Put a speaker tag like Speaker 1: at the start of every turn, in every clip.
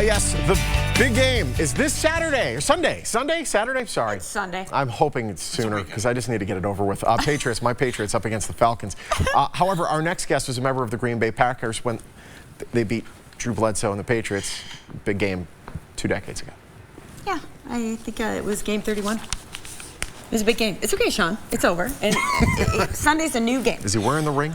Speaker 1: Yes, the big game is this Saturday or Sunday. Saturday? Sorry.
Speaker 2: It's Sunday.
Speaker 1: I'm hoping it's sooner because I just need to get it over with. My Patriots up against the Falcons. However, our next guest was a member of the Green Bay Packers when they beat Drew Bledsoe and the Patriots. Big game 2 decades ago.
Speaker 2: Yeah, I think it was game 31. It was a big game. It's okay, Sean. It's over. And Sunday's a new game.
Speaker 1: Is he wearing the ring?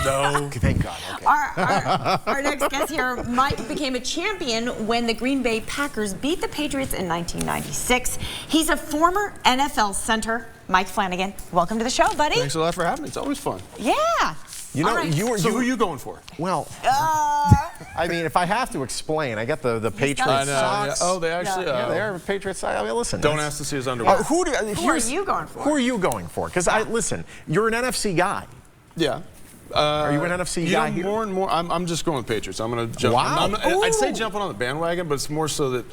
Speaker 1: No. Thank God. Okay.
Speaker 2: Our next guest here, Mike, became a champion when the Green Bay Packers beat the Patriots in 1996. He's a former NFL center. Mike Flanagan, welcome to the show, buddy.
Speaker 3: Thanks a lot for having me. It's always fun.
Speaker 2: Yeah.
Speaker 1: You know,
Speaker 2: right.
Speaker 3: So who are you going for?
Speaker 1: Well, I mean, if I have to explain, I got the Patriots
Speaker 3: I know,
Speaker 1: socks.
Speaker 3: yeah. Oh, they actually.
Speaker 1: Yeah, they are Patriots socks. I mean, listen.
Speaker 3: Don't ask to see his underwear.
Speaker 2: Who are you going for?
Speaker 1: Who are you going for? Because listen, you're an NFC guy.
Speaker 3: Yeah.
Speaker 1: Are you an NFC guy here?
Speaker 3: More and more. I'm just going with Patriots. I'm going to jump.
Speaker 1: Wow.
Speaker 3: I'd say jumping on the bandwagon, but it's more so that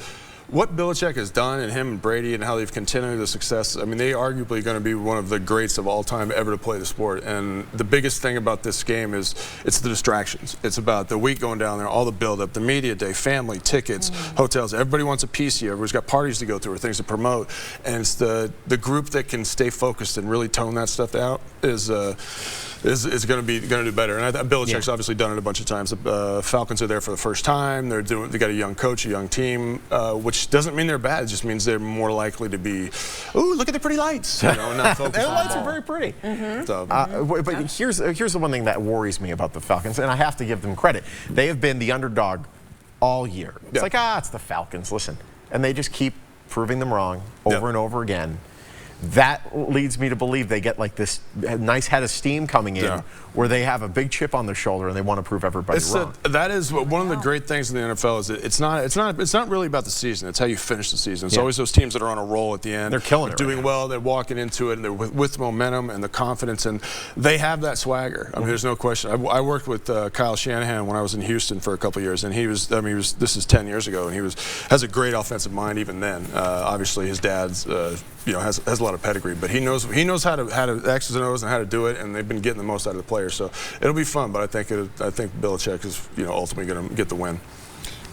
Speaker 3: what Belichick has done and him and Brady and how they've continued the success. I mean, they are arguably going to be one of the greats of all time ever to play the sport. And the biggest thing about this game is it's the distractions. It's about the week going down there, all the build-up, the media day, family, tickets, hotels. Everybody wants a piece of you. Everybody's got parties to go to or things to promote. And it's the group that can stay focused and really tone that stuff out is going to do better. And Belichick's obviously done it a bunch of times. The Falcons are there for the first time. They got a young coach, a young team, which doesn't mean they're bad. It just means they're more likely to be, ooh, look at the pretty lights. You know, and not focus
Speaker 1: Their
Speaker 3: on
Speaker 1: lights
Speaker 3: the
Speaker 1: are
Speaker 3: ball.
Speaker 1: very pretty.
Speaker 3: So,
Speaker 1: but here's the one thing that worries me about the Falcons, and I have to give them credit. They have been the underdog all year. It's like, it's the Falcons. Listen, and they just keep proving them wrong over and over again. That leads me to believe they get like this nice head of steam coming in where they have a big chip on their shoulder and they want to prove everybody wrong.
Speaker 3: That is one of the great things in the NFL is that it's not really about the season. It's how you finish the season. It's always those teams that are on a roll at the end.
Speaker 1: They're killing it.
Speaker 3: Doing well. They're walking into it and they're with momentum and the confidence, and they have that swagger. I mean, there's no question. I worked with Kyle Shanahan when I was in Houston for a couple of years, and this is 10 years ago, and he has a great offensive mind even then. Obviously, his dad's has a lot of pedigree, but he knows how to X's and O's and how to do it, and they've been getting the most out of the players. So it'll be fun, but I think Belichick is ultimately going to get the win.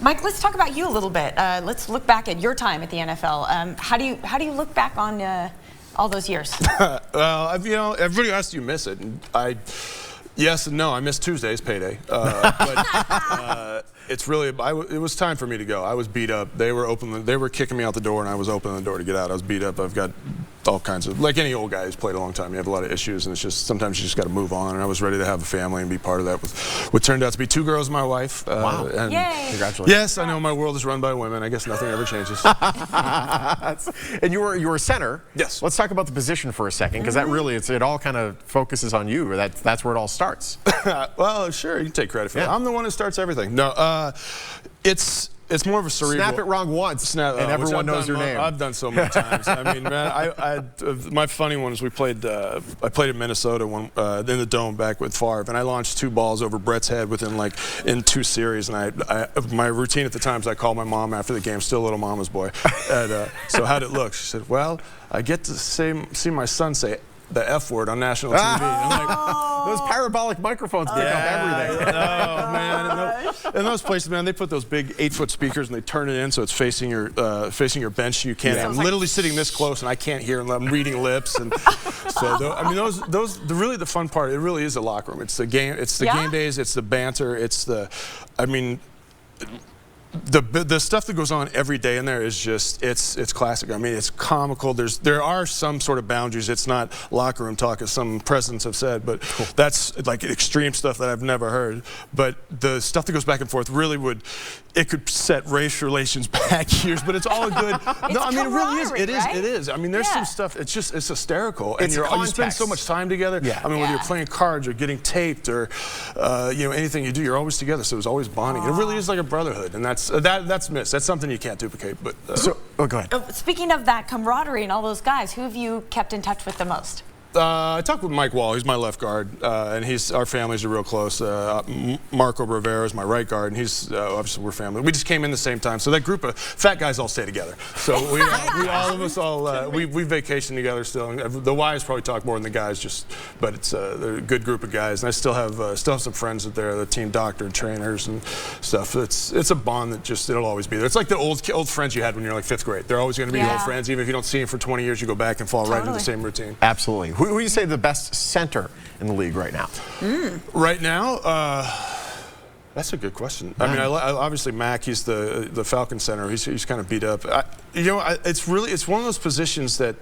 Speaker 2: Mike, let's talk about you a little bit. Let's look back at your time at the NFL. How do you look back on all those years?
Speaker 3: Well, everybody asks, do you miss it? And yes and no. I miss Tuesday's payday, but it's really it was time for me to go. I was beat up. They were kicking me out the door, and I was opening the door to get out. I was beat up. I've got all kinds of, like any old guy who's played a long time, you have a lot of issues, and it's just sometimes you just got to move on. And I was ready to have a family and be part of that with what turned out to be 2 girls and my wife.
Speaker 1: Wow!
Speaker 3: And
Speaker 2: yay!
Speaker 1: Congratulations.
Speaker 3: Yes, I know my world is run by women. I guess nothing ever changes.
Speaker 1: And you were a center.
Speaker 3: Yes. Let's
Speaker 1: talk about the position for a second, because that really it all kind of focuses on you. Or that's where it all starts.
Speaker 3: Well, sure, you can take credit for that. I'm the one who starts everything. No, it's more of a cerebral.
Speaker 1: Snap it wrong once, and everyone knows your name.
Speaker 3: I've done so many times. I mean, man, my funny one is I played in Minnesota in the Dome back with Favre, and I launched 2 balls over Brett's head in 2 series. And my routine at the time is I called my mom after the game, still a little mama's boy. And, so how'd it look? She said, well, I get to see my son say the F word on national TV. I'm like,
Speaker 1: those parabolic microphones pick up everything.
Speaker 3: Oh man! In those places, man, they put those big 8-foot speakers and they turn it in so it's facing your bench. You can't. I'm literally sitting this close and I can't hear. And I'm reading lips. And so I mean, really the fun part. It really is the locker room. It's the game. It's the game days. It's the banter. It's the. I mean. The stuff that goes on every day in there is just it's classic. I mean, it's comical. There are some sort of boundaries. It's not locker room talk, as some presidents have said, but that's like extreme stuff that I've never heard. But the stuff that goes back and forth really could set race relations back years. But it's all good. No, I mean it really is. It is.
Speaker 2: Right?
Speaker 3: It is. I mean, there's some stuff. It's hysterical, and you spend so much time together.
Speaker 1: Yeah.
Speaker 3: I mean, whether you're playing cards or getting taped or anything you do, you're always together. So it was always bonding. It really is like a brotherhood, and that's missed. That's something you can't duplicate. But
Speaker 1: go ahead.
Speaker 2: Speaking of that camaraderie and all those guys, who have you kept in touch with the most?
Speaker 3: I talked with Mike Wall. He's my left guard, and our families are real close. Marco Rivera is my right guard, and he's obviously we're family. We just came in the same time, so that group of fat guys all stay together. So we vacation together still. The wives probably talk more than the guys, but it's they're a good group of guys, and I still have some friends that they're the team doctor and trainers and stuff. It's a bond that it'll always be there. It's like the old friends you had when you're like 5th grade. They're always going to be your old friends, even if you don't see them for 20 years. You go back and fall right into the same routine.
Speaker 1: Absolutely. Who do you say the best center in the league right now?
Speaker 3: Right now, that's a good question. I mean, obviously Mac, he's the Falcon center. He's kind of beat up. It's one of those positions that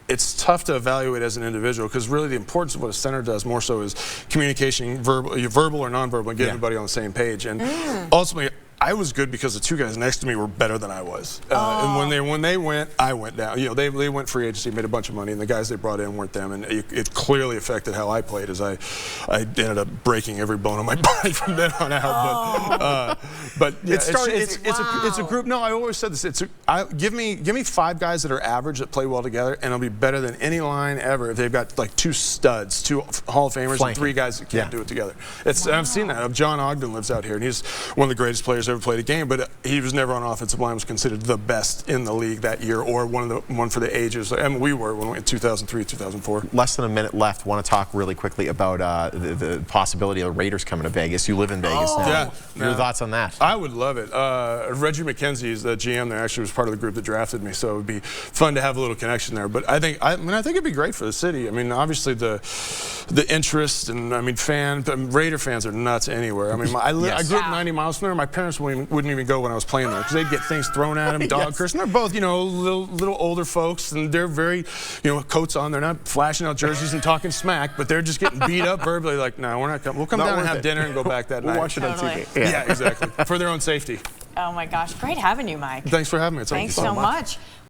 Speaker 3: it's tough to evaluate as an individual, because really the importance of what a center does more so is communication, verbal or nonverbal, and getting everybody on the same page. And ultimately, I was good because the two guys next to me were better than I was. And when they went, I went down. They went free agency, made a bunch of money, and the guys they brought in weren't them. And it clearly affected how I played, as I ended up breaking every bone on my body from then on out. But yeah, it's a group. No, I always said this. Give me 5 guys that are average that play well together, and it'll be better than any line ever if they've got like 2 studs, 2 Hall of Famers, and 3 guys that can't do it together. I've seen that. John Ogden lives out here, and he's one of the greatest players ever played a game, but he was never on offensive line. Was considered the best in the league that year, or one for the ages. I mean, we were when we in 2003, 2004.
Speaker 1: Less than a minute left. Want to talk really quickly about the possibility of the Raiders coming to Vegas. You live in Vegas now.
Speaker 3: Yeah.
Speaker 1: Your thoughts on that?
Speaker 3: I would love it. Reggie McKenzie is the GM there. Actually, was part of the group that drafted me, so it would be fun to have a little connection there. But I think it'd be great for the city. I mean, obviously the interest, and I mean, Raider fans are nuts anywhere. I mean, I grew up 90 miles from there. My parents wouldn't even go when I was playing there, because they'd get things thrown at them, dog cursing. They're both, little older folks, and they're very, coats on. They're not flashing out jerseys and talking smack, but they're just getting beat up verbally. Like, no, we're not coming. We'll come down and have dinner and go back that night.
Speaker 1: We'll watch it on TV.
Speaker 3: Yeah, exactly. For their own safety.
Speaker 2: Oh my gosh, great having you, Mike.
Speaker 3: Thanks for having me.
Speaker 2: Thanks so much.